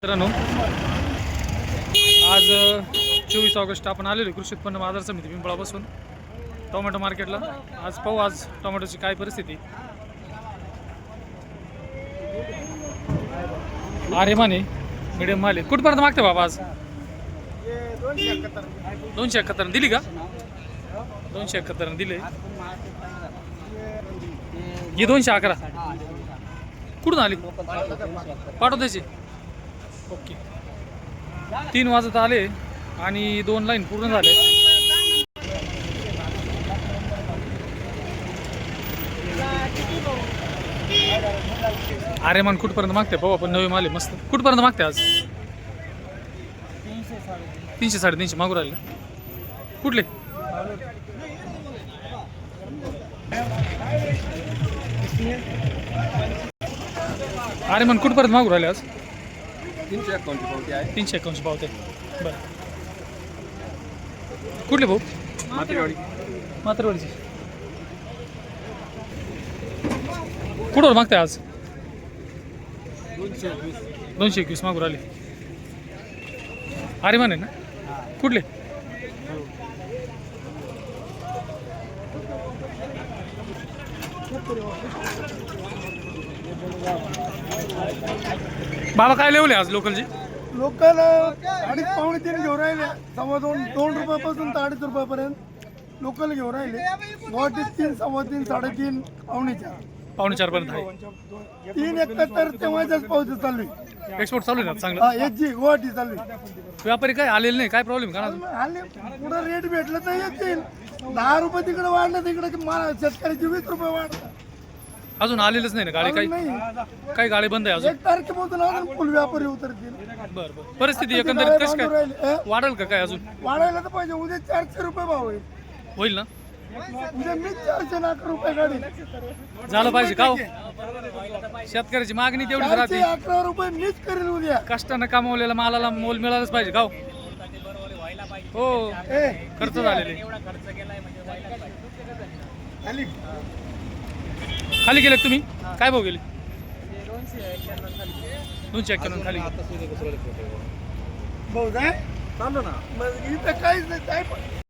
मित्रांनो, आज 24 ऑगस्ट आपण आलेलो कृषी उत्पन्न बाजार समिती पिंपळापासून टोमॅटो मार्केटला. आज पाहू आज टोमॅटोची काय परिस्थिती. अरे माने मिडियम माल आहे. कुठपर्यंत मागते बाबा आज? 271 दिली का? 271 दिले. ही 211 कुठून आली? पाठव द्यायची. ओके, 3 वाजत आले आणि 2 लाईन पूर्ण झाले. अरे मन कुठपर्यंत मागते पाहू आपण. नवी माल आहे मस्त. कुठपर्यंत मागते आज? 300 350 मागू राहिले. कुठले? अरे मन कुठपर्यंत मागू राहिले आज? 351 पावती आहे. 351 पावते. बरं, कुठले भाऊ? मातरवाडीचे. कुठवर मागताय आज? 221 मागू राहिले. अरे माने ना. कुठले? बाबा काय लेवले आज लोकलची? लोकल 2.5 पावणे 3 घेऊन राहिले. 2.25 रुपयापासून तर 2.5 रुपयापर्यंत लोकल घेऊन राहिले. गुवाहाटी 3, 3.25, 3.5, पावणे 4. पावणे 4 पर्यंत आहे. 371 तेव्हाच पावती चालू आहे. एक्सपोर्ट चालू आहे ना चांगलं? हा, एच जी गुवाहाटी चालू आहे. व्यापारी काय आलेले नाही? काय प्रॉब्लेम का? हल्ली पुढे रेट भेटलं तर येतील. 10 रुपये तिकडे वाढलं, तिकडे शेतकऱ्याचे 20 रुपये वाढतात. अजून आलेलंच नाही ना गाडी? काही नाही, काही गाडी बंद आहे अजून. 1 तारखेपासून अजून फुल व्यापारी उतरतील. बरं बरं. परिस्थिती एकंदरीत कशी काय वाढेल का काय अजून? वाढायला तर पाहिजे. उद्या 400 रुपये भाव होईल. होईल ना? उद्या मी 400 रुपये गाडी झालं पाहिजे का हो? शेतकऱ्याची मागणी तेवढीच राहते. 11 रुपये मीच करेल उद्या. कष्टानं कमावलेल्या मालाला मोल मिळालंच पाहिजे का हो? हो, खर्च झालेले. खाली गेले तुम्ही? काय भाव गेले? 291 खाली. भाऊ जाय चालू ना, मग इथं काहीच नाही.